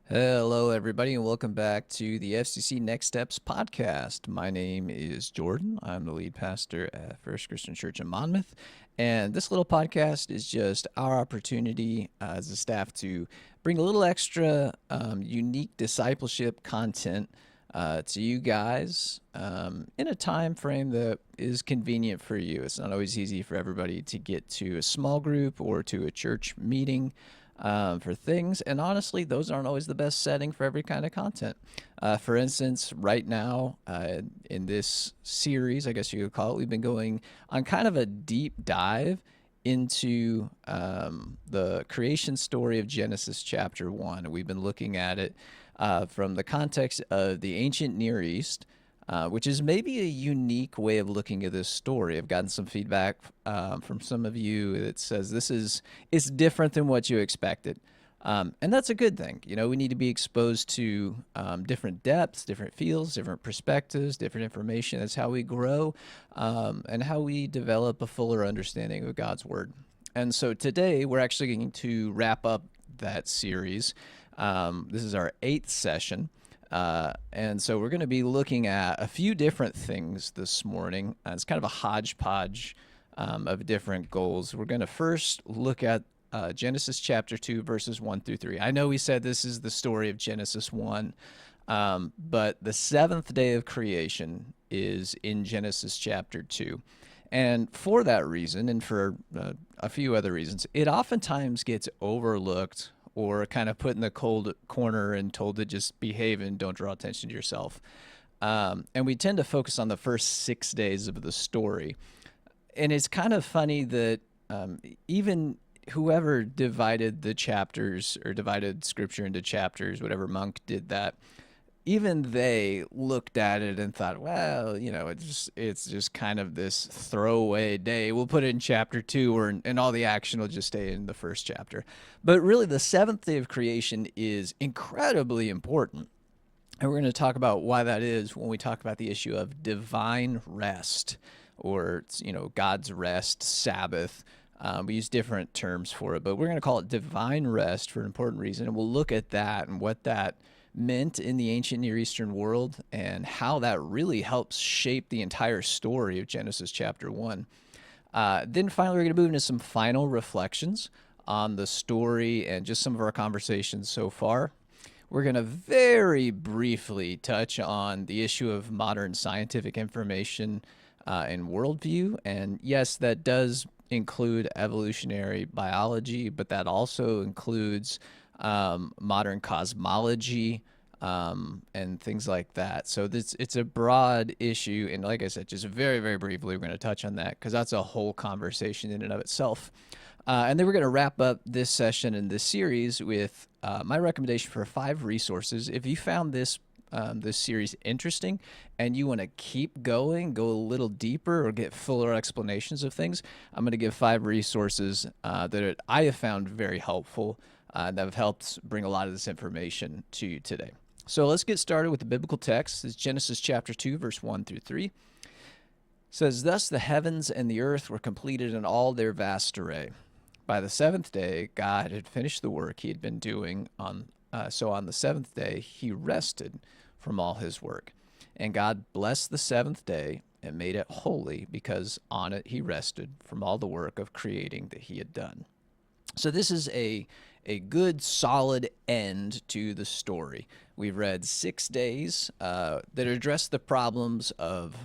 Hello, everybody, and welcome back to the FCC Next Steps podcast. My name is Jordan. I'm the lead pastor at First Christian Church in Monmouth. And this little podcast is just our opportunity as a staff to bring a little extra unique discipleship content to you guys in a time frame that is convenient for you. It's not always easy for everybody to get to a small group or to a church meeting for things. And honestly, those aren't always the best setting for every kind of content. For instance, right now in this series, I guess you could call it, we've been going on kind of a deep dive into the creation story of Genesis chapter 1. We've been looking at it from the context of the ancient Near East, which is maybe a unique way of looking at this story. I've gotten some feedback from some of you that says it's different than what you expected. And that's a good thing. You know, we need to be exposed to different depths, different fields, different perspectives, different information. That's how we grow and how we develop a fuller understanding of God's Word. And so today we're actually going to wrap up that series. This is our 8th session. And so we're going to be looking at a few different things this morning. It's kind of a hodgepodge of different goals. We're going to first look at Genesis chapter 2, verses 1 through 3. I know we said this is the story of Genesis 1, but the seventh day of creation is in Genesis chapter 2. And for that reason, and for a few other reasons, it oftentimes gets overlooked or kind of put in the cold corner and told to just behave and don't draw attention to yourself. And we tend to focus on the first 6 days of the story. And it's kind of funny that even whoever divided the chapters or divided scripture into chapters, whatever monk did that, even they looked at it and thought, well, you know, it's just kind of this throwaway day. We'll put it in chapter 2 and all the action will just stay in the first chapter. But really, the seventh day of creation is incredibly important. And we're going to talk about why that is when we talk about the issue of divine rest, or, you know, God's rest, Sabbath. We use different terms for it, but we're going to call it divine rest for an important reason. And we'll look at that and what that meant in the ancient Near Eastern world and how that really helps shape the entire story of Genesis chapter 1. Then finally, we're going to move into some final reflections on the story and just some of our conversations so far. We're going to very briefly touch on the issue of modern scientific information and worldview. And yes, that does include evolutionary biology, but that also includes modern cosmology and things like that. So it's a broad issue. And like I said, just very, very briefly, we're going to touch on that because that's a whole conversation in and of itself. And then we're going to wrap up this session and this series with my recommendation for 5 resources. If you found this series interesting and you want to keep going, go a little deeper or get fuller explanations of things, I'm going to give 5 resources that I have found very helpful that have helped bring a lot of this information to you today. So let's get started with the biblical text. It's Genesis chapter 2, verse 1 through 3. It says, "Thus the heavens and the earth were completed in all their vast array. By the 7th day, God had finished the work he had been doing so on the 7th day, he rested from all his work. And God blessed the 7th day and made it holy because on it he rested from all the work of creating that he had done." So this is a good, solid end to the story. We've read 6 days that address the problems of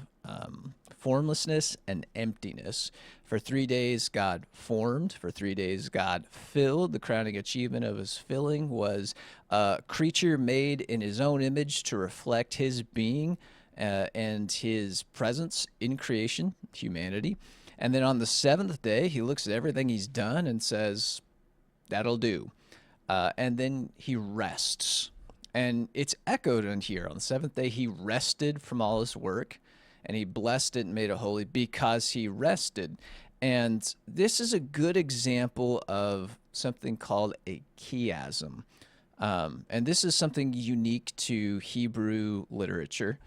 formlessness and emptiness. For 3 days, God formed. For 3 days, God filled. The crowning achievement of his filling was a creature made in his own image to reflect his being and his presence in creation, humanity. And then on the 7th day, he looks at everything he's done and says, that'll do. And then he rests. And it's echoed in here. On the 7th day, he rested from all his work, and he blessed it and made it holy because he rested. And this is a good example of something called a chiasm. And this is something unique to Hebrew literature.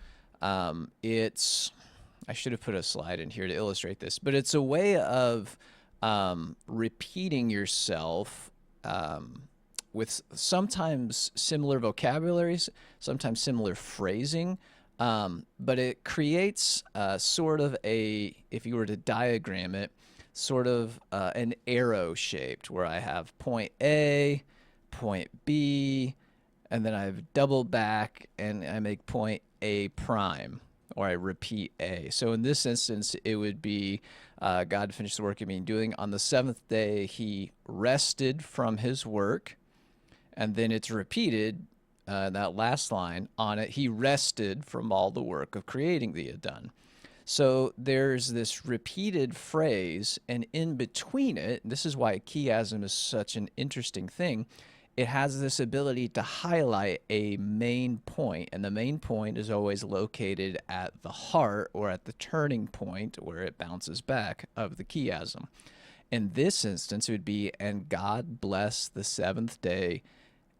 I should have put a slide in here to illustrate this, but it's a way of repeating yourself with sometimes similar vocabularies, sometimes similar phrasing, but it creates sort of if you were to diagram it, sort of an arrow shaped where I have point A, point B, and then I've double back and I make point A prime, or I repeat A. So in this instance, it would be God finished the work of being doing. On the seventh day, he rested from his work, and then it's repeated, that last line on it, he rested from all the work of creating that he had done. So there's this repeated phrase, and in between it, this is why chiasm is such an interesting thing, it has this ability to highlight a main point, and the main point is always located at the heart or at the turning point where it bounces back of the chiasm. In this instance, it would be, and God blessed the seventh day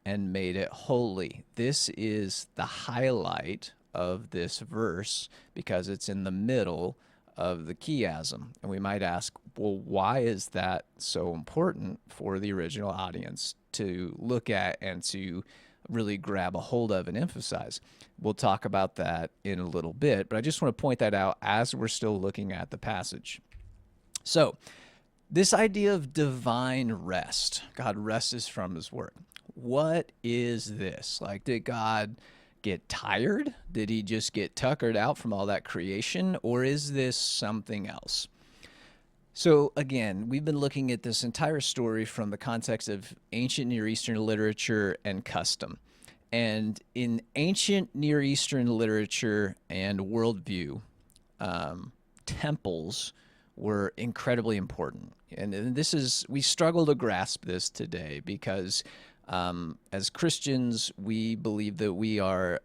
and made it holy. This is the highlight of this verse because it's in the middle of the chiasm. And we might ask, well, why is that so important for the original audience to look at and to really grab a hold of and emphasize? We'll talk about that in a little bit, but I just want to point that out as we're still looking at the passage. So this idea of divine rest, God rests from his work. What is this? Like, did God get tired? Did he just get tuckered out from all that creation? Or is this something else? So again, we've been looking at this entire story from the context of ancient Near Eastern literature and custom. And in ancient Near Eastern literature and worldview, temples were incredibly important. And we struggle to grasp this today because as Christians, we believe that we are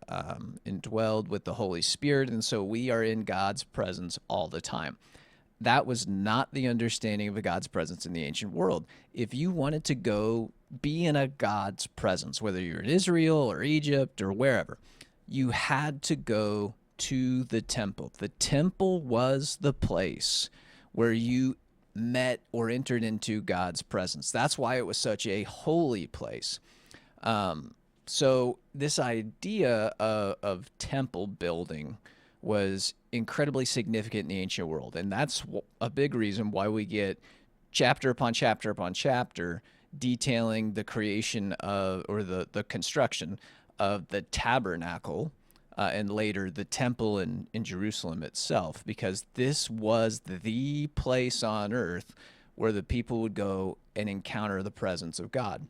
indwelled with the Holy Spirit, and so we are in God's presence all the time. That was not the understanding of God's presence in the ancient world. If you wanted to go be in a God's presence, whether you're in Israel or Egypt or wherever, you had to go to the temple. The temple was the place where you met or entered into God's presence. That's why it was such a holy place. So this idea of temple building was incredibly significant in the ancient world. And that's a big reason why we get chapter upon chapter upon chapter detailing the creation of, or the construction of the tabernacle, and later the temple in Jerusalem itself, because this was the place on earth where the people would go and encounter the presence of God.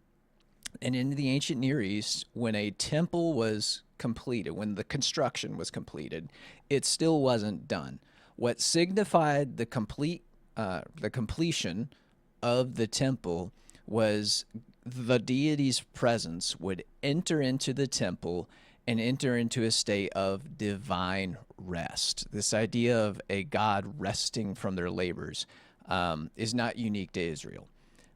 And in the ancient Near East, when a temple was completed, when the construction was completed, it still wasn't done. What signified the completion of the temple was the deity's presence would enter into the temple and enter into a state of divine rest. This idea of a God resting from their labors is not unique to Israel.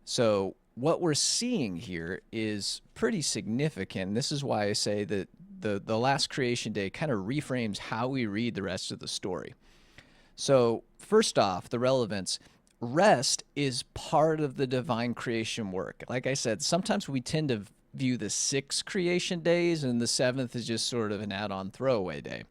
So what we're seeing here is pretty significant. This is why I say that the last creation day kind of reframes how we read the rest of the story. So first off, the relevance. Rest is part of the divine creation work. Like I said, sometimes we tend to view the 6 creation days and the 7th is just sort of an add-on throwaway day.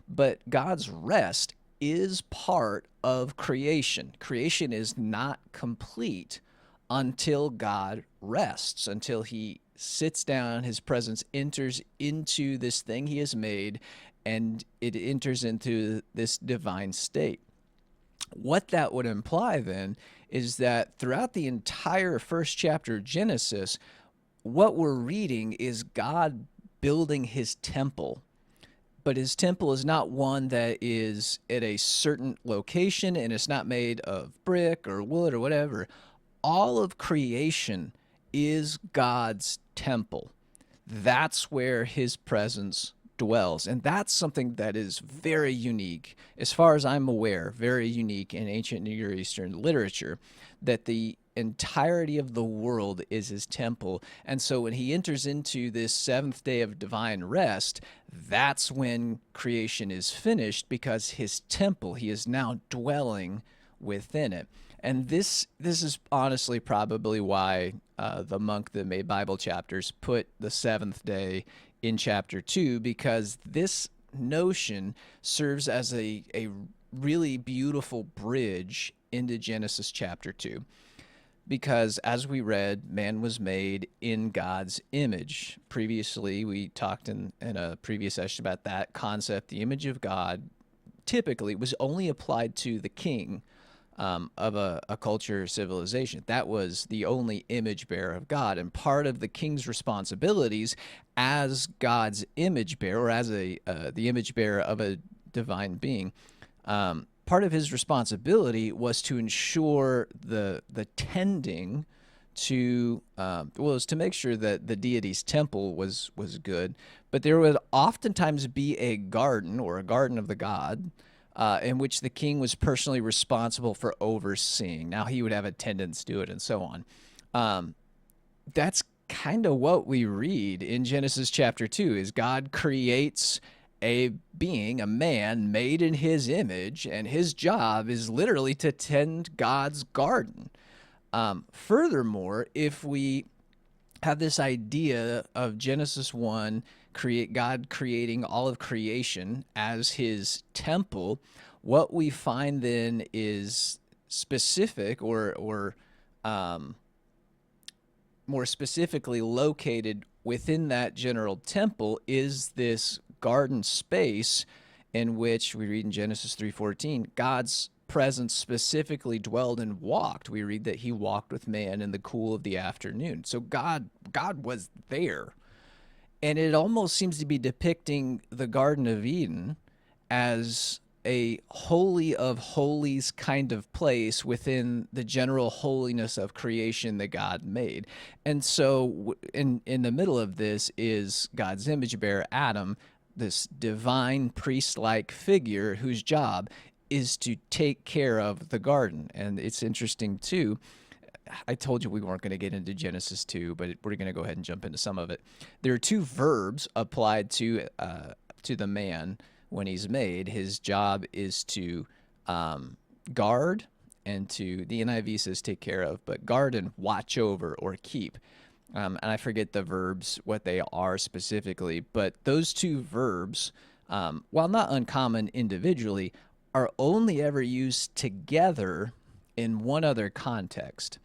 But God's rest is part of creation. Creation is not complete until God rests, until he sits down, his presence enters into this thing he has made, and it enters into this divine state. What that would imply then is that throughout the entire first chapter of Genesis, what we're reading is God building his temple. But his temple is not one that is at a certain location, and it's not made of brick or wood or whatever. All of creation is God's temple. That's where his presence dwells. And that's something that is very unique, as far as I'm aware, very unique in ancient Near Eastern literature, that the entirety of the world is his temple. And so when he enters into this 7th day of divine rest, that's when creation is finished, because his temple, he is now dwelling within it. And this is honestly probably why the monk that made Bible chapters put the seventh day in chapter 2, because this notion serves as a really beautiful bridge into Genesis chapter 2. Because as we read, man was made in God's image. Previously, we talked in a previous session about that concept. The image of God typically was only applied to the king of a culture or civilization. That was the only image bearer of God. And part of the king's responsibilities as God's image bearer, or as the image bearer of a divine being, part of his responsibility was to ensure the tending to was to make sure that the deity's temple was good, but there would oftentimes be a garden, or a garden of the god, in which the king was personally responsible for overseeing. Now he would have attendants do it and so on. That's kind of what we read in Genesis chapter 2 is God creates a being, a man made in his image, and his job is literally to tend God's garden. Furthermore, if we have this idea of Genesis 1, God creating all of creation as his temple, what we find then is specific, or more specifically located within that general temple, is this garden space in which we read in Genesis 3:14, God's presence specifically dwelled and walked. We read that he walked with man in the cool of the afternoon. So God was there. And it almost seems to be depicting the Garden of Eden as a holy of holies kind of place within the general holiness of creation that God made. And so in the middle of this is God's image bearer, Adam, this divine priest-like figure whose job is to take care of the garden. And it's interesting too, I told you we weren't going to get into Genesis 2, but we're going to go ahead and jump into some of it. There are two verbs applied to the man when he's made. His job is to guard, and to, the NIV says take care of, but guard and watch over or keep. And I forget the verbs, what they are specifically, but those two verbs, while not uncommon individually, are only ever used together in one other context.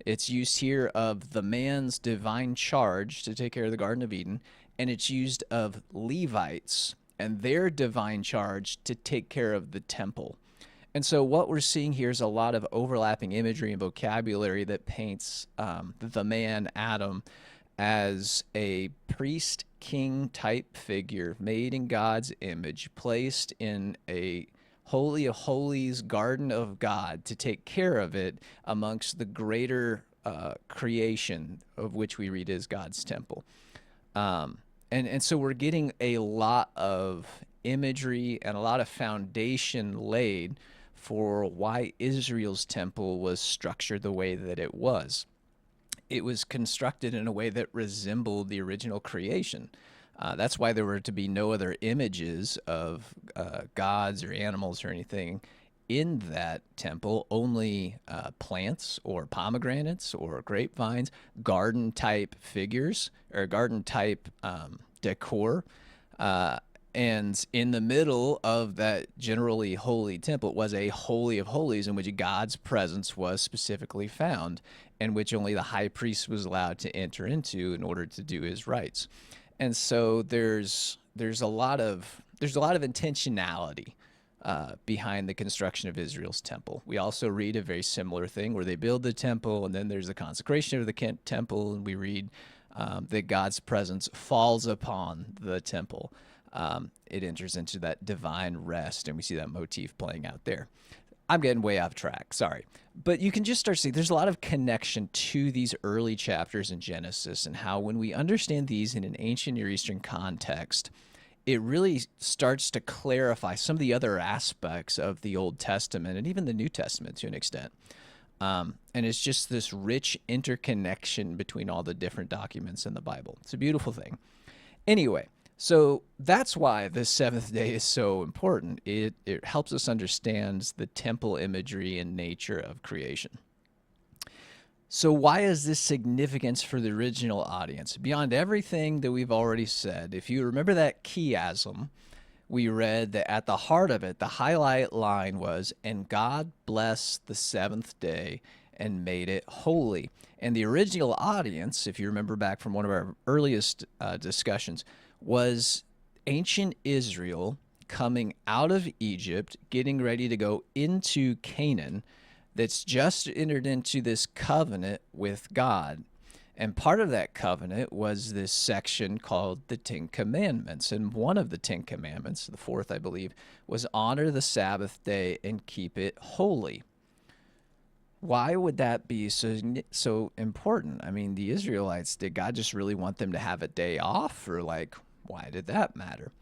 It's used here of the man's divine charge to take care of the Garden of Eden, and it's used of Levites and their divine charge to take care of the temple. And so what we're seeing here is a lot of overlapping imagery and vocabulary that paints the man, Adam, as a priest king type figure made in God's image, placed in a holy of holies, garden of God, to take care of it amongst the greater creation of which we read as God's temple. And so we're getting a lot of imagery and a lot of foundation laid for why Israel's temple was structured the way that it was. It was constructed in a way that resembled the original creation. That's why there were to be no other images of gods or animals or anything in that temple, only plants or pomegranates or grapevines, garden-type figures or garden-type decor. And in the middle of that generally holy temple was a holy of holies in which God's presence was specifically found, and which only the high priest was allowed to enter into in order to do his rites. And so there's a lot of intentionality behind the construction of Israel's temple. We also read a very similar thing where they build the temple, and then there's the consecration of the temple, and we read that God's presence falls upon the temple. It enters into that divine rest, and we see that motif playing out there. I'm getting way off track, sorry. But you can just start seeing there's a lot of connection to these early chapters in Genesis, and how when we understand these in an ancient Near Eastern context, it really starts to clarify some of the other aspects of the Old Testament and even the New Testament to an extent. And it's just this rich interconnection between all the different documents in the Bible. It's a beautiful thing. Anyway, So that's why the seventh day is so important. It helps us understand the temple imagery and nature of creation. So, why is this significance for the original audience? Beyond everything that we've already said, if you remember that chiasm, we read that at the heart of it, the highlight line was, and God blessed the seventh day and made it holy. And the original audience, if you remember back from one of our earliest discussions, was ancient Israel coming out of Egypt, getting ready to go into Canaan, that's just entered into this covenant with God. And part of that covenant was this section called the Ten Commandments. And one of the Ten Commandments, the fourth, I believe, was honor the Sabbath day and keep it holy. Why would that be so important? I mean, the Israelites, did God just really want them to have a day off? Or, like, why did that matter?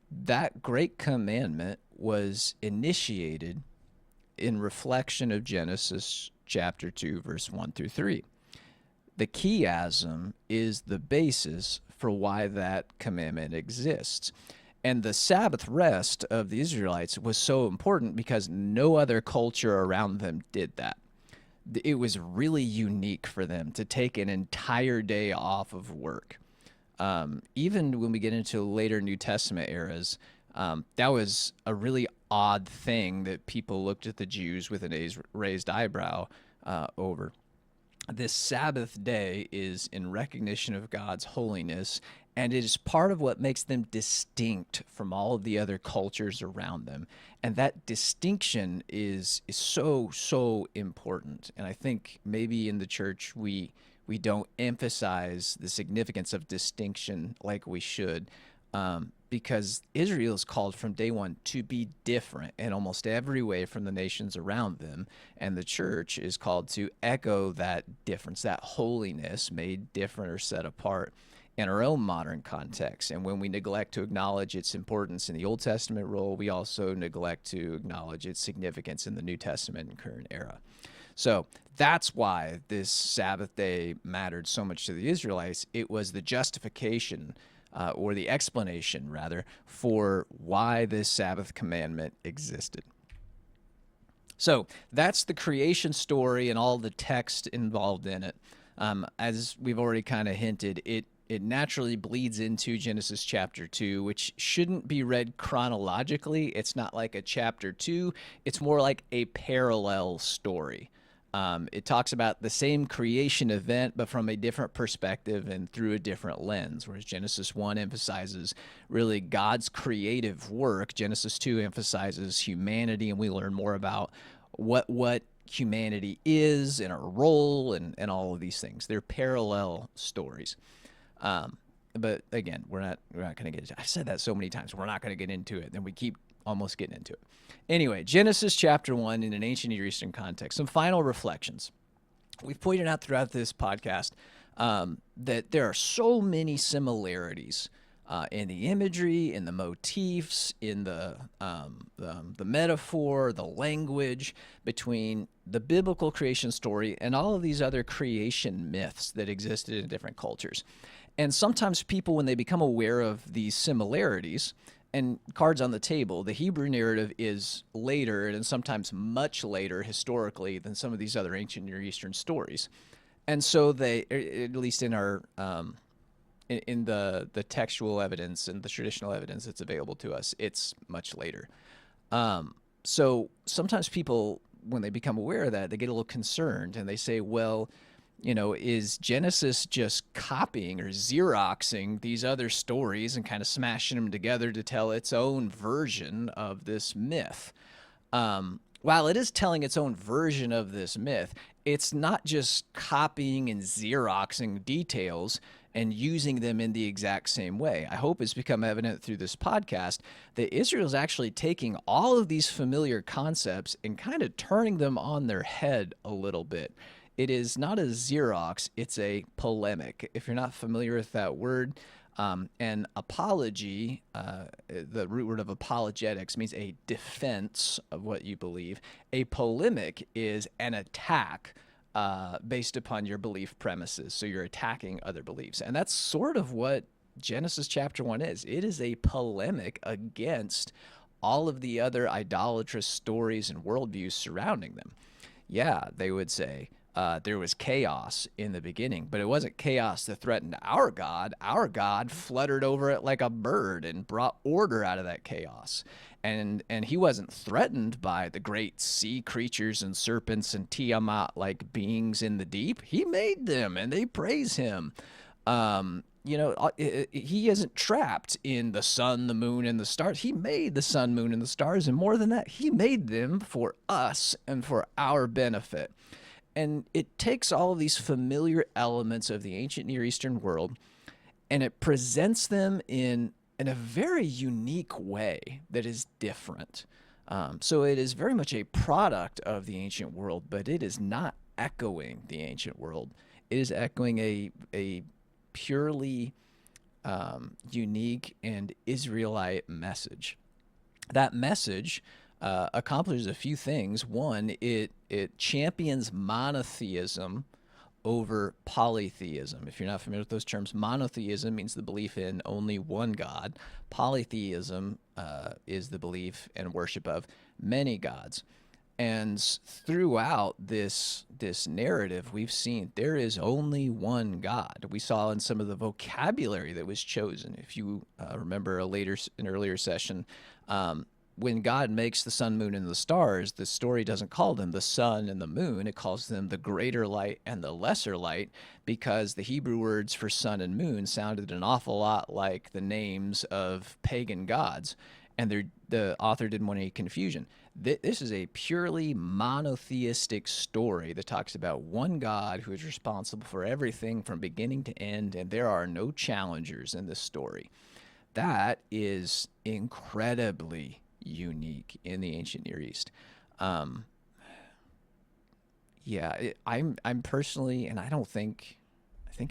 That great commandment was initiated in reflection of Genesis chapter 2, verse 1 through 3. The chiasm is the basis for why that commandment exists. And the Sabbath rest of the Israelites was so important because no other culture around them did that. It was really unique for them to take an entire day off of work. Even when we get into later New Testament eras, that was a really odd thing that people looked at the Jews with an raised eyebrow over. This Sabbath day is in recognition of God's holiness, and it is part of what makes them distinct from all of the other cultures around them. And that distinction is so important. And I think maybe in the church we don't emphasize the significance of distinction like we should, because Israel is called from day one to be different in almost every way from the nations around them. And the church is called to echo that difference, that holiness made different or set apart in our own modern context. And when we neglect to acknowledge its importance in the Old Testament role, we also neglect to acknowledge its significance in the New Testament and current era. So that's why this Sabbath day mattered so much to the Israelites. It was the justification, or the explanation, rather, for why this Sabbath commandment existed. So that's the creation story and all the text involved in it. As we've already kind of hinted, it naturally bleeds into Genesis chapter 2, which shouldn't be read chronologically. It's not like a chapter 2. It's more like a parallel story. It talks about the same creation event, but from a different perspective and through a different lens, whereas Genesis 1 emphasizes really God's creative work. Genesis 2 emphasizes humanity, and we learn more about what humanity is and our role and all of these things. They're parallel stories. But again, we're not going to get into it. I've said that so many times. We're not going to get into it. Then we keep almost getting into it. Anyway, Genesis chapter 1 in an ancient Near Eastern context. Some final reflections. We've pointed out throughout this podcast that there are so many similarities in the imagery, in the motifs, in the metaphor, the language between the biblical creation story and all of these other creation myths that existed in different cultures. And sometimes people, when they become aware of these similarities, and cards on the table, the Hebrew narrative is later and sometimes much later historically than some of these other ancient Near Eastern stories. And so they, at least in our in the textual evidence and the traditional evidence that's available to us, it's much later. So sometimes people, when they become aware of that, they get a little concerned and they say, well, is Genesis just copying or Xeroxing these other stories and kind of smashing them together to tell its own version of this myth? While it is telling its own version of this myth, it's not just copying and Xeroxing details and using them in the exact same way. I hope it's become evident through this podcast that Israel is actually taking all of these familiar concepts and kind of turning them on their head a little bit. It is not a Xerox, it's a polemic. If you're not familiar with that word, an apology, the root word of apologetics, means a defense of what you believe. A polemic is an attack based upon your belief premises. So you're attacking other beliefs. And that's sort of what Genesis chapter 1 is. It is a polemic against all of the other idolatrous stories and worldviews surrounding them. Yeah, they would say there was chaos in the beginning, but it wasn't chaos that threatened our God. Our God fluttered over it like a bird and brought order out of that chaos. And he wasn't threatened by the great sea creatures and serpents and Tiamat like beings in the deep. He made them and they praise him. He isn't trapped in the sun, the moon, and the stars. He made the sun, moon, and the stars. And more than that, he made them for us and for our benefit. And it takes all of these familiar elements of the ancient Near Eastern world and it presents them in a very unique way that is different. So it is very much a product of the ancient world, but it is not echoing the ancient world. It is echoing a purely unique and Israelite message. That message accomplishes a few things. One, it champions monotheism over polytheism. If you're not familiar with those terms, monotheism means the belief in only one God. Polytheism is the belief and worship of many gods. And throughout this narrative, we've seen there is only one God. We saw in some of the vocabulary that was chosen. If you remember an earlier session, when God makes the sun, moon, and the stars, the story doesn't call them the sun and the moon. It calls them the greater light and the lesser light because the Hebrew words for sun and moon sounded an awful lot like the names of pagan gods. And the author didn't want any confusion. This is a purely monotheistic story that talks about one God who is responsible for everything from beginning to end, and there are no challengers in this story. That is incredibly unique in the ancient Near East. I'm personally, and I think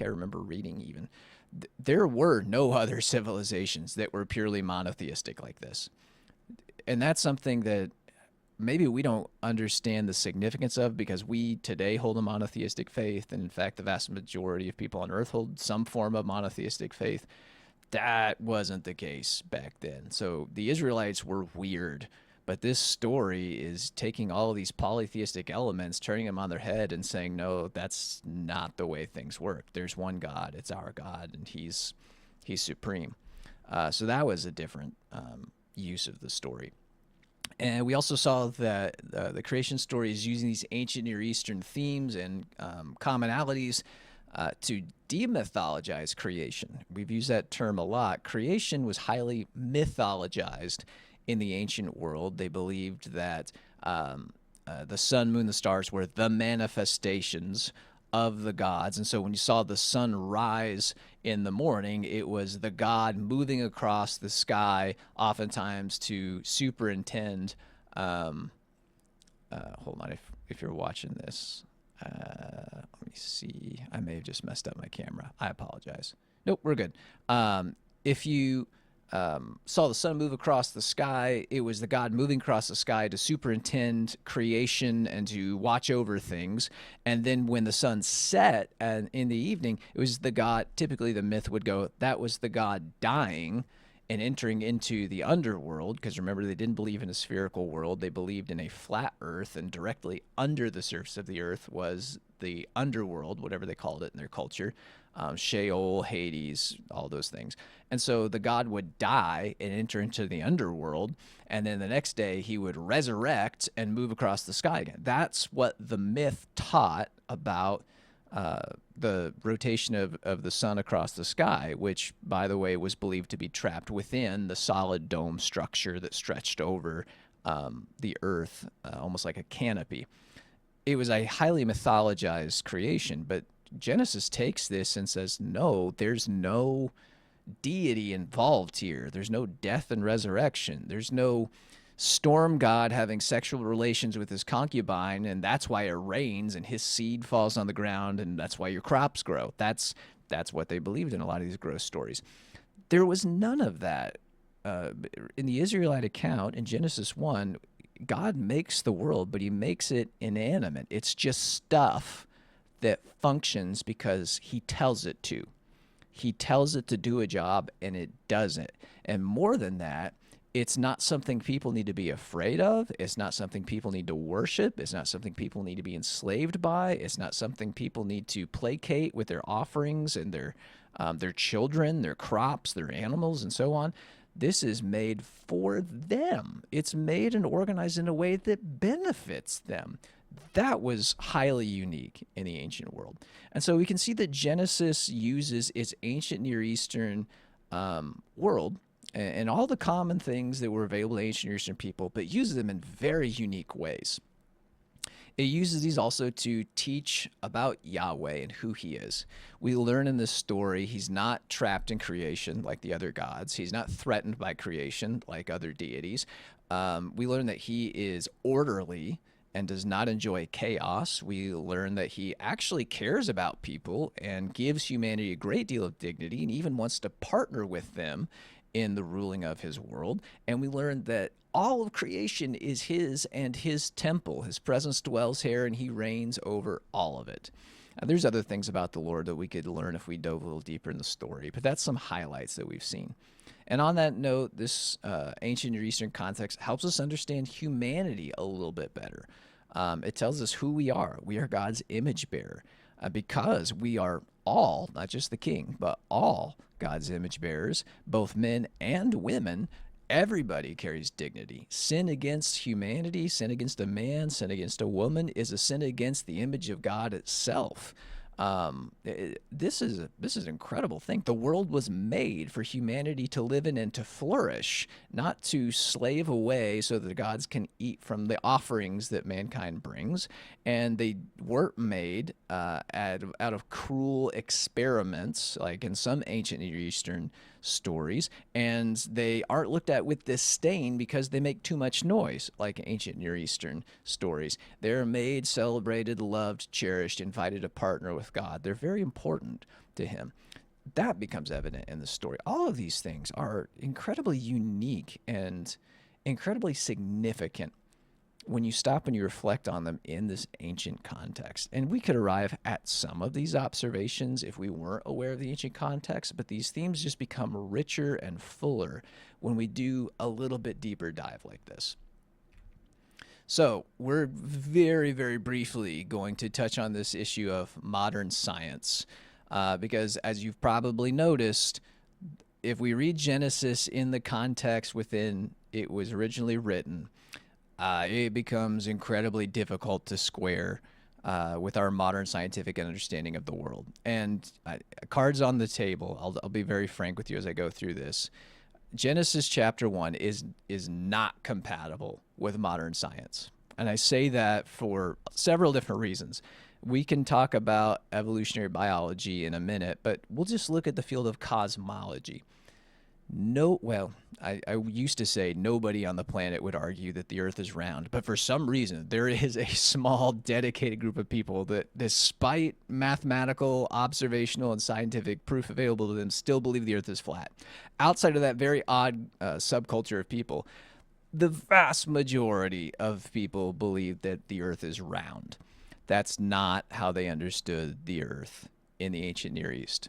I remember reading even, there were no other civilizations that were purely monotheistic like this. And that's something that maybe we don't understand the significance of because we today hold a monotheistic faith. And in fact, the vast majority of people on earth hold some form of monotheistic faith. That wasn't the case back then. So the Israelites were weird, but this story is taking all of these polytheistic elements, turning them on their head and saying, no, that's not the way things work. There's one God, it's our God, and he's supreme. So that was a different use of the story. And we also saw that the creation story is using these ancient Near Eastern themes and commonalities to demythologize creation. We've used that term a lot. Creation was highly mythologized in the ancient world. They believed that the sun, moon, the stars were the manifestations of the gods. And so when you saw the sun rise in the morning, it was the god moving across the sky, oftentimes to superintend. Hold on, if you're watching this. Let me see. I may have just messed up my camera. I apologize. Nope, we're good. If you saw the sun move across the sky, it was the God moving across the sky to superintend creation and to watch over things. And then when the sun set and in the evening, it was the God, typically the myth would go, that was the God dying and entering into the underworld, because remember, they didn't believe in a spherical world. They believed in a flat earth, and directly under the surface of the earth was the underworld, whatever they called it in their culture, Sheol, Hades, all those things. And so the god would die and enter into the underworld, and then the next day he would resurrect and move across the sky again. That's what the myth taught about the rotation of the sun across the sky, which, by the way, was believed to be trapped within the solid dome structure that stretched over the earth, almost like a canopy. It was a highly mythologized creation, but Genesis takes this and says, no, there's no deity involved here. There's no death and resurrection. There's no storm god having sexual relations with his concubine, and that's why it rains and his seed falls on the ground, and that's why your crops grow. That's what they believed in a lot of these gross stories. There was none of that. In the Israelite account, in Genesis 1, God makes the world, but he makes it inanimate. It's just stuff that functions because he tells it to. He tells it to do a job and it doesn't. And more than that, it's not something people need to be afraid of. It's not something people need to worship. It's not something people need to be enslaved by. It's not something people need to placate with their offerings and their children, their crops, their animals, and so on. This is made for them. It's made and organized in a way that benefits them. That was highly unique in the ancient world. And so we can see that Genesis uses its ancient Near Eastern world and all the common things that were available to ancient Near Eastern people, but uses them in very unique ways. It uses these also to teach about Yahweh and who he is. We learn in this story he's not trapped in creation like the other gods. He's not threatened by creation like other deities. We learn that he is orderly and does not enjoy chaos. We learn that he actually cares about people and gives humanity a great deal of dignity and even wants to partner with them in the ruling of his world. And we learn that all of creation is his and his temple. His presence dwells here and he reigns over all of it. There's other things about the Lord that we could learn if we dove a little deeper in the story, but that's some highlights that we've seen. And on that note, this ancient Near Eastern context helps us understand humanity a little bit better. It tells us who we are. We are God's image bearer because we are all, not just the king, but all God's image bearers, both men and women. Everybody carries dignity. Sin against humanity, sin against a man, sin against a woman is a sin against the image of God itself. This is an incredible thing. The world was made for humanity to live in and to flourish, not to slave away so that the gods can eat from the offerings that mankind brings. And they weren't made out of cruel experiments, like in some ancient Near Eastern stories, and they aren't looked at with disdain because they make too much noise, like ancient Near Eastern stories. They're made, celebrated, loved, cherished, invited to partner with God. They're very important to him. That becomes evident in the story. All of these things are incredibly unique and incredibly significant when you stop and you reflect on them in this ancient context. And we could arrive at some of these observations if we weren't aware of the ancient context, but these themes just become richer and fuller when we do a little bit deeper dive like this. So we're very, very briefly going to touch on this issue of modern science, because as you've probably noticed, if we read Genesis in the context within it was originally written, it becomes incredibly difficult to square with our modern scientific understanding of the world. And cards on the table, I'll be very frank with you as I go through this. Genesis chapter 1 is not compatible with modern science. And I say that for several different reasons. We can talk about evolutionary biology in a minute, but we'll just look at the field of cosmology. I used to say nobody on the planet would argue that the Earth is round, but for some reason, there is a small, dedicated group of people that, despite mathematical, observational, and scientific proof available to them, still believe the Earth is flat. Outside of that very odd subculture of people, the vast majority of people believe that the Earth is round. That's not how they understood the Earth in the ancient Near East.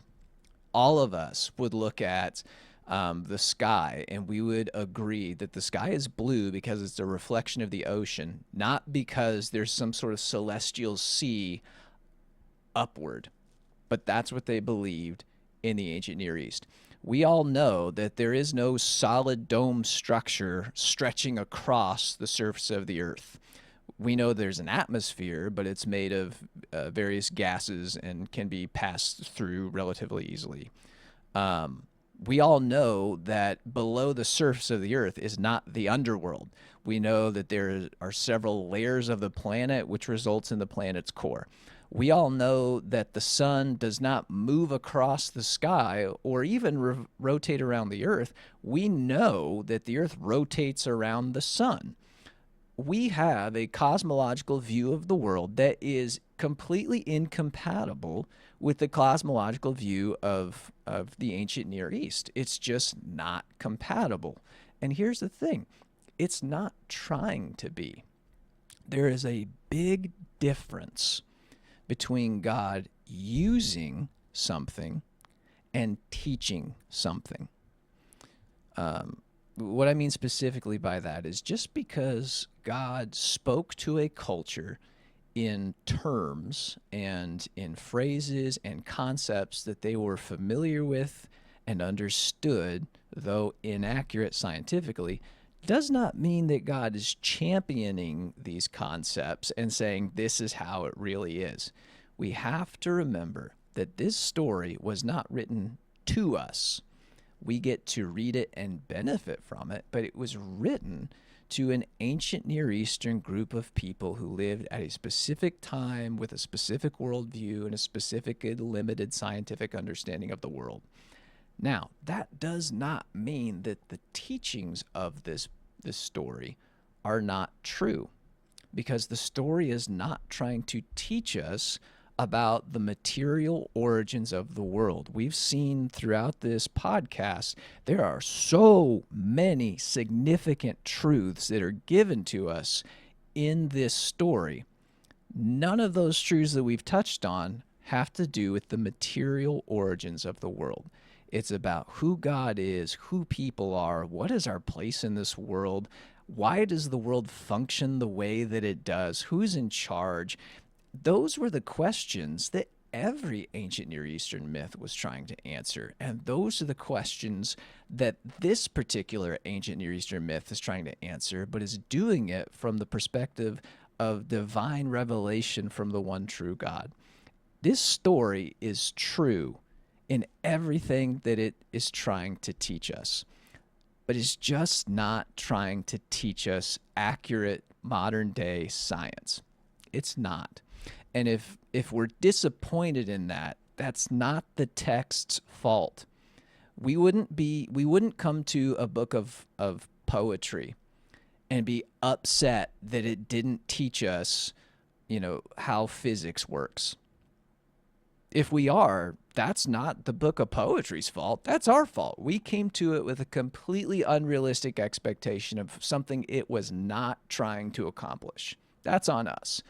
All of us would look at the sky, and we would agree that the sky is blue because it's a reflection of the ocean, not because there's some sort of celestial sea upward. But that's what they believed in the ancient Near East. We all know that there is no solid dome structure stretching across the surface of the Earth. We know there's an atmosphere, but it's made of various gases and can be passed through relatively easily. We all know that below the surface of the Earth is not the underworld. We know that there are several layers of the planet, which results in the planet's core. We all know that the sun does not move across the sky or even rotate around the Earth. We know that the Earth rotates around the sun. We have a cosmological view of the world that is completely incompatible with the cosmological view of the ancient Near East. It's just not compatible. And here's the thing, it's not trying to be. There is a big difference between God using something and teaching something. What I mean specifically by that is just because God spoke to a culture in terms and in phrases and concepts that they were familiar with and understood, though inaccurate scientifically, does not mean that God is championing these concepts and saying this is how it really is. We have to remember that this story was not written to us. We get to read it and benefit from it, but it was written to an ancient Near Eastern group of people who lived at a specific time with a specific worldview and a specific and limited scientific understanding of the world. Now, that does not mean that the teachings of this story are not true, because the story is not trying to teach us about the material origins of the world. We've seen throughout this podcast, there are so many significant truths that are given to us in this story. None of those truths that we've touched on have to do with the material origins of the world. It's about who God is, who people are, what is our place in this world, why does the world function the way that it does, who's in charge. Those were the questions that every ancient Near Eastern myth was trying to answer. And those are the questions that this particular ancient Near Eastern myth is trying to answer, but is doing it from the perspective of divine revelation from the one true God. This story is true in everything that it is trying to teach us, but it's just not trying to teach us accurate modern day science. It's not. And if we're disappointed in that, that's not the text's fault. We wouldn't come to a book of poetry and be upset that it didn't teach us, how physics works. If we are, that's not the book of poetry's fault. That's our fault. We came to it with a completely unrealistic expectation of something it was not trying to accomplish. That's on us.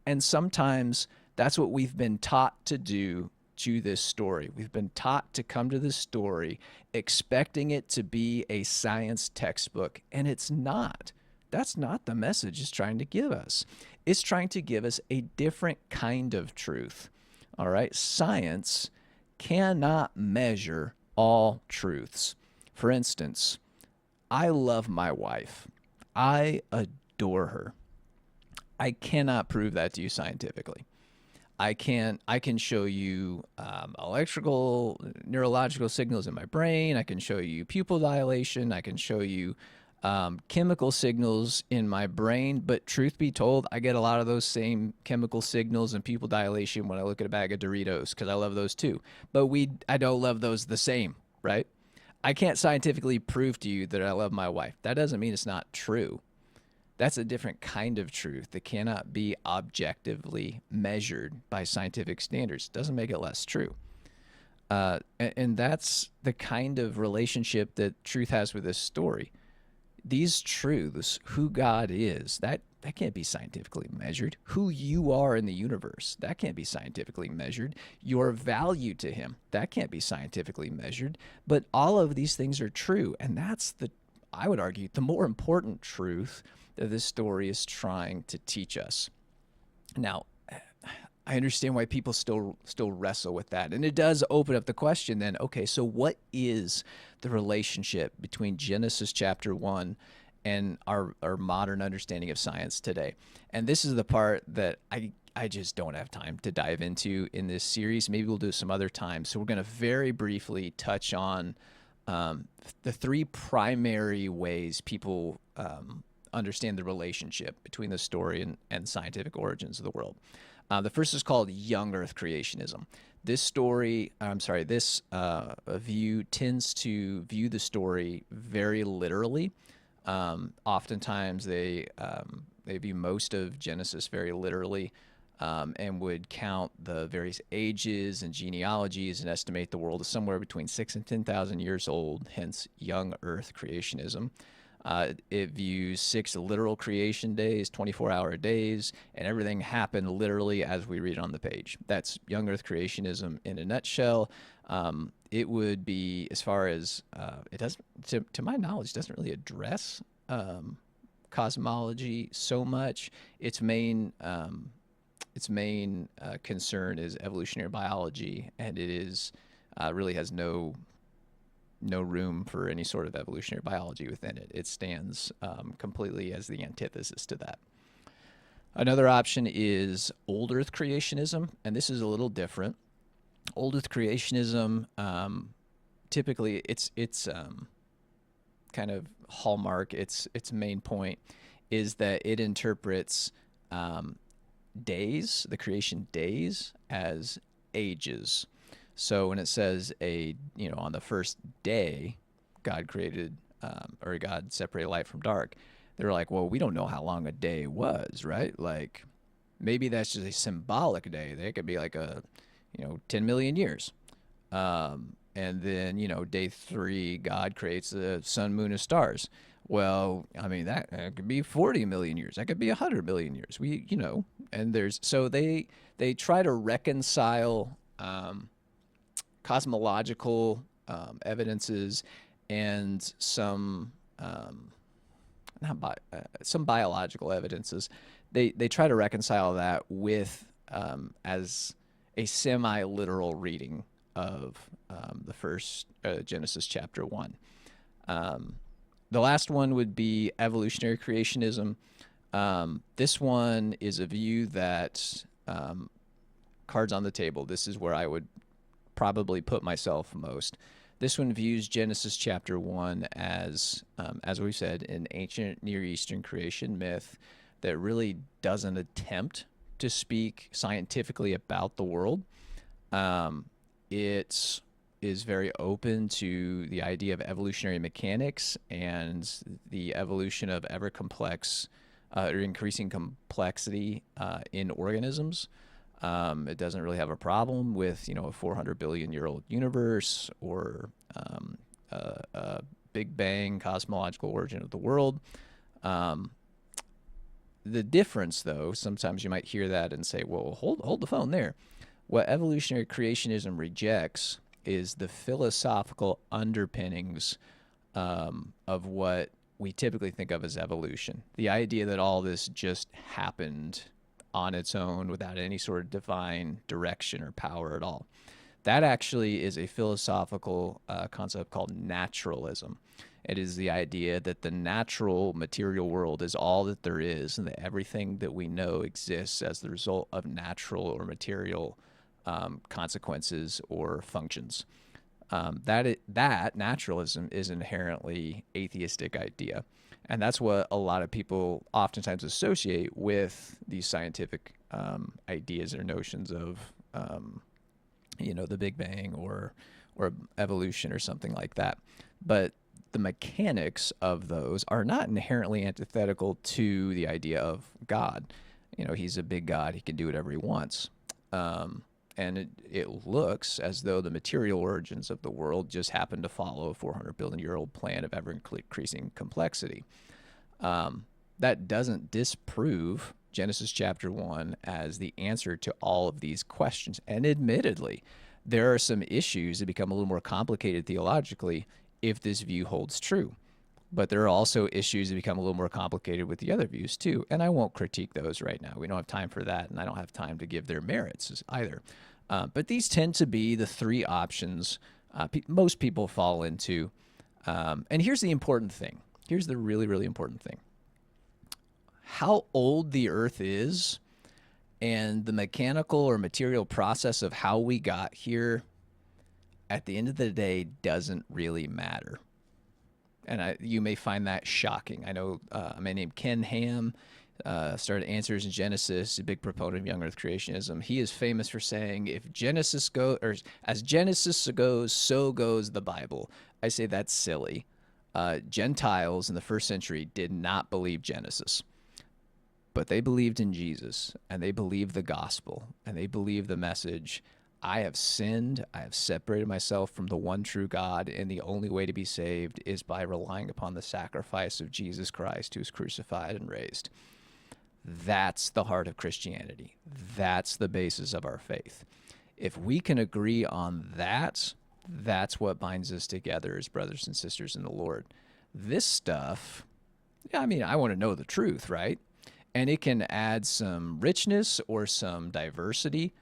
And sometimes that's what we've been taught to do to this story. We've been taught to come to this story expecting it to be a science textbook, and it's not. That's not the message it's trying to give us. It's trying to give us a different kind of truth. All right? Science cannot measure all truths. For instance, I love my wife. I adore her. I cannot prove that to you scientifically. I can show you electrical, neurological signals in my brain. I can show you pupil dilation. I can show you chemical signals in my brain. But truth be told, I get a lot of those same chemical signals and pupil dilation when I look at a bag of Doritos, because I love those too. But I don't love those the same, right? I can't scientifically prove to you that I love my wife. That doesn't mean it's not true. That's a different kind of truth that cannot be objectively measured by scientific standards. Doesn't make it less true. And that's the kind of relationship that truth has with this story. These truths, who God is, that can't be scientifically measured. Who you are in the universe, that can't be scientifically measured. Your value to him, that can't be scientifically measured. But all of these things are true. And that's I would argue, the more important truth that this story is trying to teach us. Now, I understand why people still wrestle with that. And it does open up the question then, okay, so what is the relationship between Genesis chapter 1 and our modern understanding of science today? And this is the part that I just don't have time to dive into in this series. Maybe we'll do some other time. So we're going to very briefly touch on the three primary ways people understand the relationship between the story and scientific origins of the world. The first is called young Earth creationism. This view tends to view the story very literally. Oftentimes they view most of Genesis very literally, and would count the various ages and genealogies and estimate the world as somewhere between 6,000 and 10,000 years old, hence young Earth creationism. It views 6 literal creation days, 24-hour days, and everything happened literally as we read on the page. That's young Earth creationism in a nutshell. it would be, as far as it doesn't, to my knowledge, doesn't really address cosmology so much. Its main concern is evolutionary biology, and it is really has no room for any sort of evolutionary biology within it. It stands completely as the antithesis to that. Another option is old Earth creationism, and this is a little different. Old Earth creationism, typically, its kind of hallmark, its main point, is that it interprets days, the creation days, as ages. So when it says on the first day, God created, or God separated light from dark, they're like, well, we don't know how long a day was, right? Like, maybe that's just a symbolic day. They could be like 10 million years. And then, day 3, God creates the sun, moon, and stars. Well, I mean, that could be 40 million years. That could be 100 million years. And so they try to reconcile cosmological evidences and some some biological evidences. They try to reconcile that with as a semi-literal reading of the first Genesis chapter 1. The last one would be evolutionary creationism. This one is a view that, cards on the table, this is where I would probably put myself most. This one views Genesis chapter 1 as we said, an ancient Near Eastern creation myth that really doesn't attempt to speak scientifically about the world. It is very open to the idea of evolutionary mechanics and the evolution of ever complex or increasing complexity in organisms. It doesn't really have a problem with, a 400 billion year old universe or a Big Bang cosmological origin of the world. The difference, though, sometimes you might hear that and say, well, hold the phone there. What evolutionary creationism rejects is the philosophical underpinnings of what we typically think of as evolution. The idea that all this just happened on its own without any sort of divine direction or power at all. That actually is a philosophical concept called naturalism. It is the idea that the natural material world is all that there is, and that everything that we know exists as the result of natural or material consequences or functions. That naturalism is inherently atheistic idea. And that's what a lot of people oftentimes associate with these scientific ideas or notions of, the Big Bang or evolution or something like that. But the mechanics of those are not inherently antithetical to the idea of God. He's a big God. He can do whatever he wants. And it looks as though the material origins of the world just happen to follow a 400 billion year old plan of ever increasing complexity. That doesn't disprove Genesis chapter 1 as the answer to all of these questions. And admittedly, there are some issues that become a little more complicated theologically if this view holds true. But there are also issues that become a little more complicated with the other views too. And I won't critique those right now. We don't have time for that, and I don't have time to give their merits either. But these tend to be the three options most people fall into. And here's the important thing. Here's the really, really important thing. How old the Earth is and the mechanical or material process of how we got here, at the end of the day, doesn't really matter. And you may find that shocking. I know a man named Ken Ham started Answers in Genesis, a big proponent of young Earth creationism. He is famous for saying, "If Genesis goes, or as Genesis goes, so goes the Bible." I say that's silly. Gentiles in the first century did not believe Genesis, but they believed in Jesus, and they believed the gospel, and they believed the message. I have sinned. I have separated myself from the one true God, and the only way to be saved is by relying upon the sacrifice of Jesus Christ, who was crucified and raised. That's the heart of Christianity. That's the basis of our faith. If we can agree on that, That's what binds us together as brothers and sisters in the Lord. This stuff, yeah, I mean, I want to know the truth, right? And it can add some richness or some diversity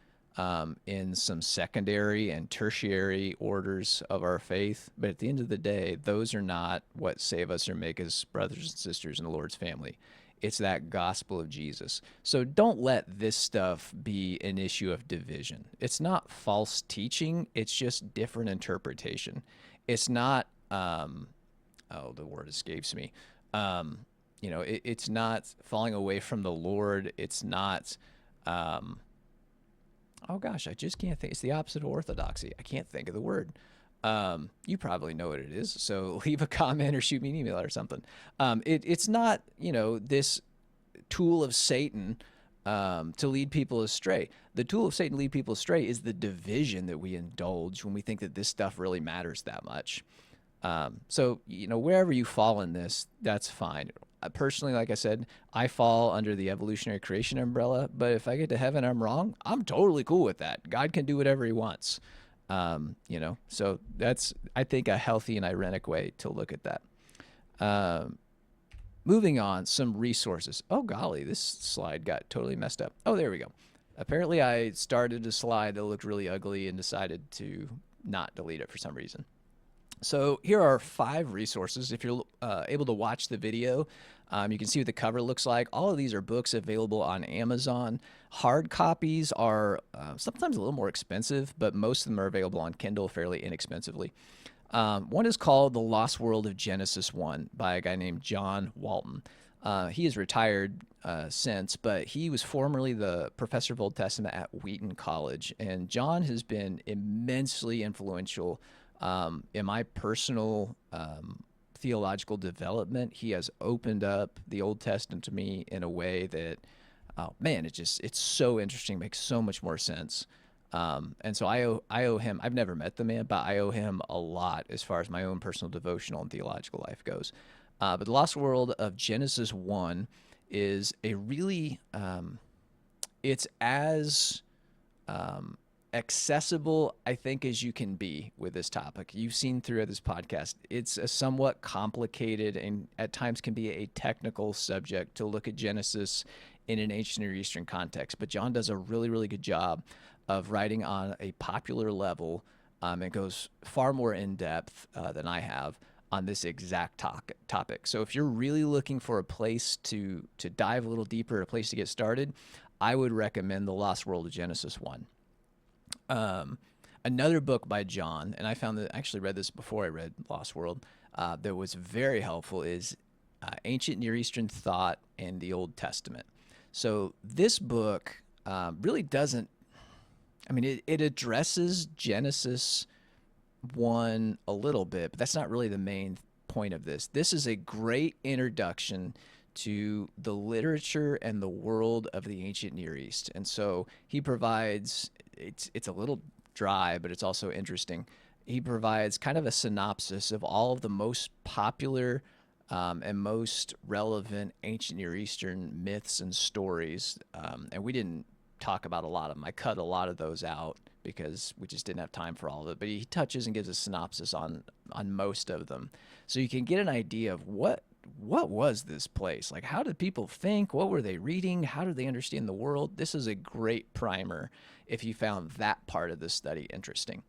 in some secondary and tertiary orders of our faith. But at the end of the day, those are not what save us or make us brothers and sisters in the Lord's family. It's that gospel of Jesus. So don't let this stuff be an issue of division. It's not false teaching, it's just different interpretation. It's not, oh, the word escapes me. It's not falling away from the Lord. It's not, um, oh gosh, I just can't think. It's the opposite of orthodoxy. I can't think of the word. You probably know what it is. So leave a comment or shoot me an email or something. It's not, this tool of Satan to lead people astray. The tool of Satan to lead people astray is the division that we indulge when we think that this stuff really matters that much. So, wherever you fall in this, that's fine. Personally, like I said, I fall under the evolutionary creation umbrella, but if I get to heaven, I'm wrong. I'm totally cool with that. God can do whatever he wants. So that's, I think, a healthy and ironic way to look at that. Moving on, some resources. Oh, golly, this slide got totally messed up. Oh, there we go. Apparently, I started a slide that looked really ugly and decided to not delete it for some reason. So here are 5 resources. If you're able to watch the video, you can see what the cover looks like. All of these are books available on Amazon. Hard copies are sometimes a little more expensive, but most of them are available on Kindle fairly inexpensively. One is called The Lost World of Genesis 1 by a guy named John Walton. He is retired since, but he was formerly the professor of Old Testament at Wheaton College. And John has been immensely influential in my personal theological development. He has opened up the Old Testament to me in a way that, oh man, it's so interesting, makes so much more sense. And so I owe him, I've never met the man, but I owe him a lot as far as my own personal devotional and theological life goes. But The Lost World of Genesis 1 is a really, it's as accessible, I think, as you can be with this topic. You've seen throughout this podcast, it's a somewhat complicated and at times can be a technical subject to look at Genesis in an ancient Near Eastern context. But John does a really, really good job of writing on a popular level. It goes far more in depth than I have on this exact topic. So if you're really looking for a place to dive a little deeper, a place to get started, I would recommend The Lost World of Genesis 1. Another book by John, and I found that I actually read this before I read Lost World, that was very helpful, is Ancient Near Eastern Thought and the Old Testament. So this book really doesn't, it addresses Genesis 1 a little bit, but that's not really the main point of this. This is a great introduction to the literature and the world of the ancient Near East. And so he provides, it's a little dry, but it's also interesting. He provides kind of a synopsis of all of the most popular and most relevant ancient Near Eastern myths and stories. And we didn't talk about a lot of them. I cut a lot of those out because we just didn't have time for all of it. But he touches and gives a synopsis on most of them. So you can get an idea of what was this place? Like, how did people think? What were they reading? How did they understand the world? This is a great primer if you found that part of the study interesting.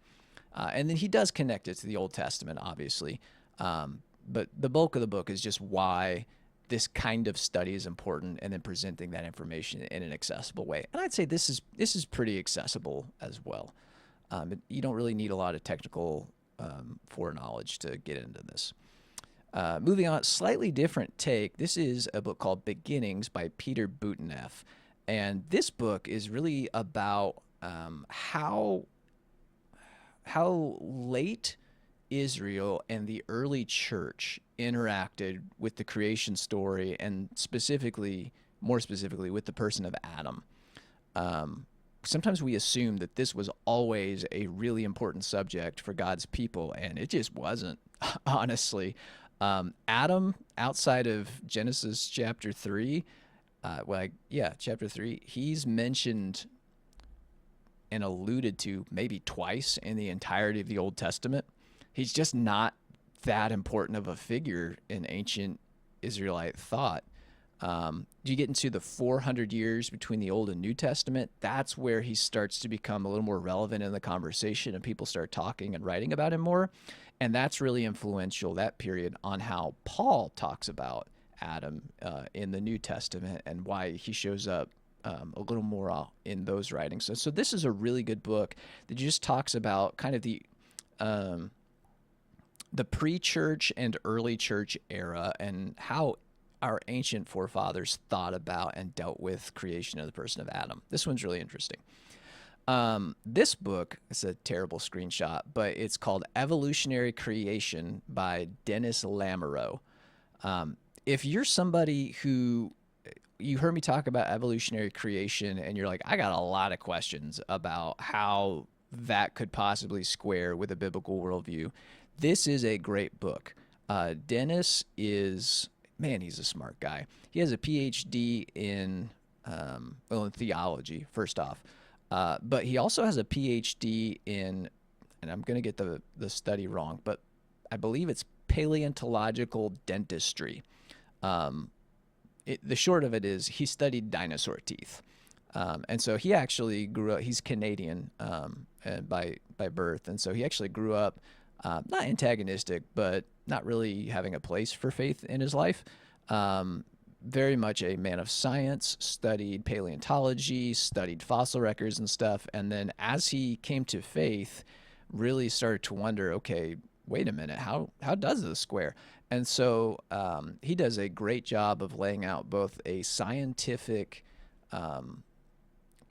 And then he does connect it to the Old Testament, obviously. But the bulk of the book is just why this kind of study is important, and then presenting that information in an accessible way. And I'd say this is pretty accessible as well. You don't really need a lot of technical foreknowledge to get into this. Moving on, slightly different take. This is a book called Beginnings by Peter Bouteneff. And this book is really about how late Israel and the early church interacted with the creation story, and more specifically, with the person of Adam. Sometimes we assume that this was always a really important subject for God's people, and it just wasn't, honestly. Adam, outside of Genesis chapter 3, chapter 3, he's mentioned and alluded to maybe twice in the entirety of the Old Testament. He's just not that important of a figure in ancient Israelite thought. You get into the 400 years between the Old and New Testament, that's where he starts to become a little more relevant in the conversation and people start talking and writing about him more. And that's really influential, that period, on how Paul talks about Adam in the New Testament and why he shows up a little more in those writings. So this is a really good book that just talks about kind of the pre-church and early church era and how our ancient forefathers thought about and dealt with creation of the person of Adam. This one's really interesting. This book, it's a terrible screenshot, but it's called Evolutionary Creation by Dennis Lamoureux. If you're somebody who, you heard me talk about evolutionary creation and you're like, I got a lot of questions about how that could possibly square with a biblical worldview, this is a great book. Dennis is, man, he's a smart guy. He has a PhD in theology, first off. But he also has a PhD in, and I'm going to get the study wrong, but I believe it's paleontological dentistry. The short of it is he studied dinosaur teeth. And so he actually grew up, he's Canadian and by birth. And so he actually grew up not antagonistic, but not really having a place for faith in his life. Very much a man of science, studied paleontology, studied fossil records and stuff. And then as he came to faith, really started to wonder, okay, wait a minute, how does this square? And so he does a great job of laying out both a scientific, kind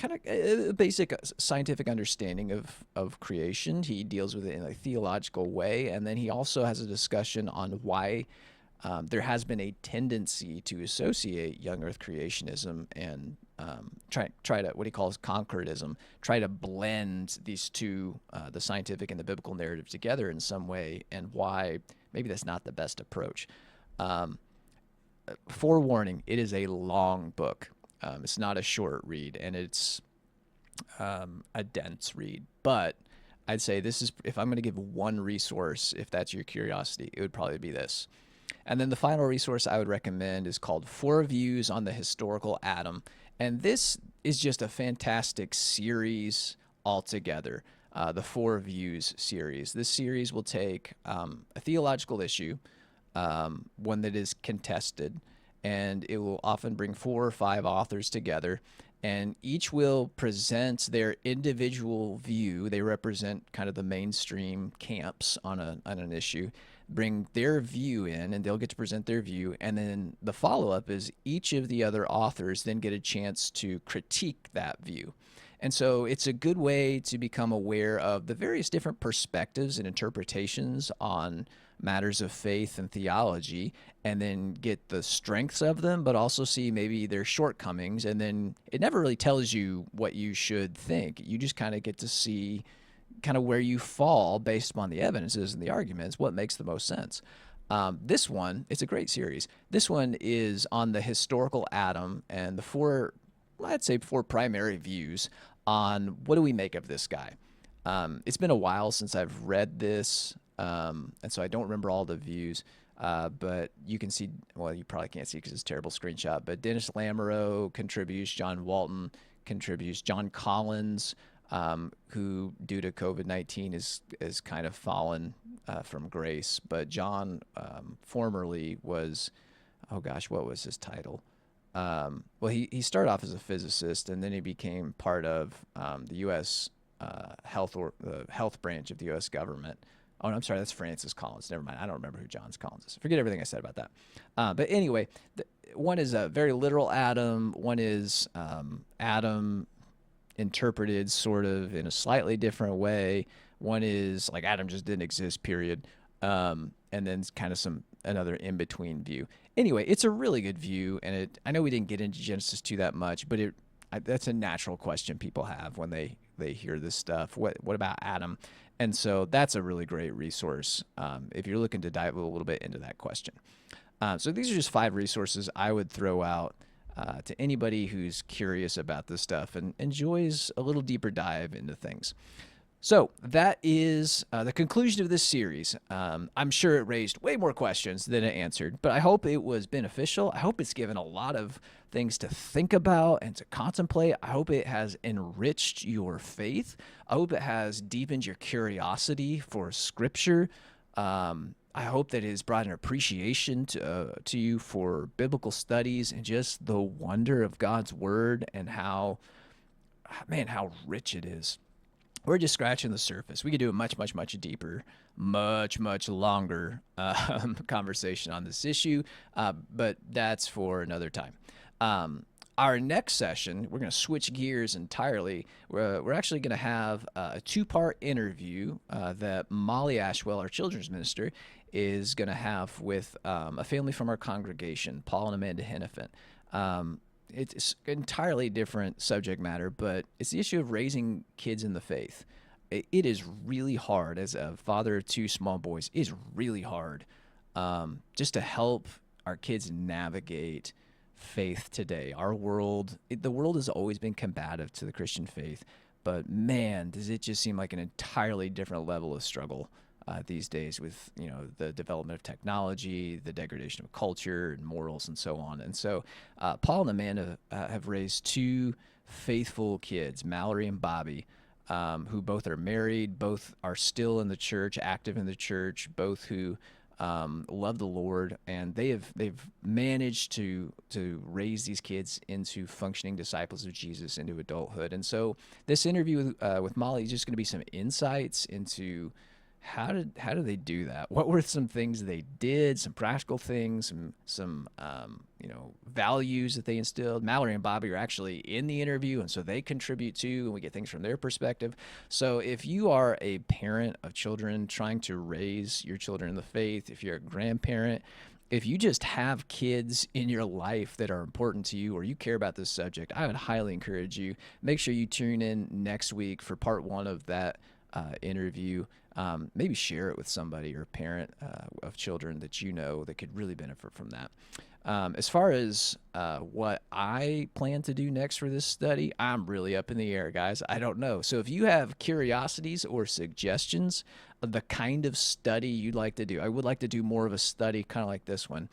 of a basic scientific understanding of creation. He deals with it in a theological way. And then he also has a discussion on why there has been a tendency to associate young earth creationism and try to, what he calls concordism, try to blend these two, the scientific and the biblical narrative together in some way, and why maybe that's not the best approach. Forewarning, it is a long book. It's not a short read, and it's a dense read. But I'd say this is, if I'm going to give one resource, if that's your curiosity, it would probably be this. And then the final resource I would recommend is called Four Views on the Historical Adam. And this is just a fantastic series altogether, the Four Views series. This series will take a theological issue, one that is contested, and it will often bring 4 or 5 authors together, and each will present their individual view. They represent kind of the mainstream camps on an issue, bring their view in, and they'll get to present their view. And then the follow-up is each of the other authors then get a chance to critique that view. And so it's a good way to become aware of the various different perspectives and interpretations on matters of faith and theology, and then get the strengths of them, but also see maybe their shortcomings. And then it never really tells you what you should think. You just kind of get to see kind of where you fall based upon the evidences and the arguments, what makes the most sense. This one, it's a great series. This one is on the historical Adam and the I'd say four primary views on what do we make of this guy. It's been a while since I've read this, and so I don't remember all the views, but you can see, well, you probably can't see because it's a terrible screenshot, but Dennis Lamoureux contributes, John Walton contributes, John Collins, who due to COVID-19 is kind of fallen from grace. But John formerly was, oh gosh, what was his title? Well, he started off as a physicist, and then he became part of the U.S. Health branch of the U.S. government. Oh, no, I'm sorry, that's Francis Collins. Never mind. I don't remember who John Collins is. Forget everything I said about that. But anyway, one is a very literal Adam. One is Adam interpreted sort of in a slightly different way. One is like Adam just didn't exist, period. And then kind of another in-between view. Anyway, it's a really good view, and I know we didn't get into Genesis 2 that much, but that's a natural question people have when they hear this stuff. What about Adam? And so that's a really great resource if you're looking to dive a little bit into that question. So these are just 5 resources I would throw out to anybody who's curious about this stuff and enjoys a little deeper dive into things. So that is the conclusion of this series. I'm sure it raised way more questions than it answered, but I hope it was beneficial. I hope it's given a lot of things to think about and to contemplate. I hope it has enriched your faith. I hope it has deepened your curiosity for Scripture. I hope that it has brought an appreciation to you for biblical studies and just the wonder of God's Word and how rich it is. We're just scratching the surface. We could do a much, much, much deeper, much, much longer conversation on this issue, but that's for another time. Our next session, we're going to switch gears entirely. We're actually going to have a two-part interview that Molly Ashwell, our children's minister, is going to have with a family from our congregation, Paul and Amanda Hennepin. It's entirely different subject matter, but it's the issue of raising kids in the faith. It is really hard as a father of two small boys. It is really hard just to help our kids navigate faith today. Our world, the world has always been combative to the Christian faith, but man, does it just seem like an entirely different level of struggle these days with, the development of technology, the degradation of culture and morals and so on. And so Paul and Amanda have raised two faithful kids, Mallory and Bobby, who both are married, both are still in the church, active in the church, both who love the Lord, and they've managed to raise these kids into functioning disciples of Jesus into adulthood. And so this interview with Molly is just going to be some insights into how did they do that? What were some things they did, some practical things, some values that they instilled? Mallory and Bobby are actually in the interview, and so they contribute too, and we get things from their perspective. So if you are a parent of children trying to raise your children in the faith, if you're a grandparent, if you just have kids in your life that are important to you or you care about this subject, I would highly encourage you. Make sure you tune in next week for part 1 of that interview. Maybe share it with somebody or a parent of children that that could really benefit from that. As far as what I plan to do next for this study, I'm really up in the air, guys. I don't know. So if you have curiosities or suggestions of the kind of study you'd like to do, I would like to do more of a study kind of like this one.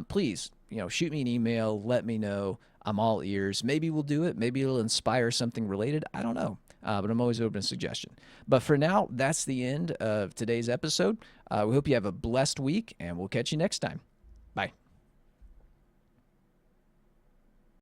Please, shoot me an email. Let me know. I'm all ears. Maybe we'll do it. Maybe it'll inspire something related. I don't know. But I'm always open to suggestion. But for now, that's the end of today's episode. We hope you have a blessed week, and we'll catch you next time. Bye.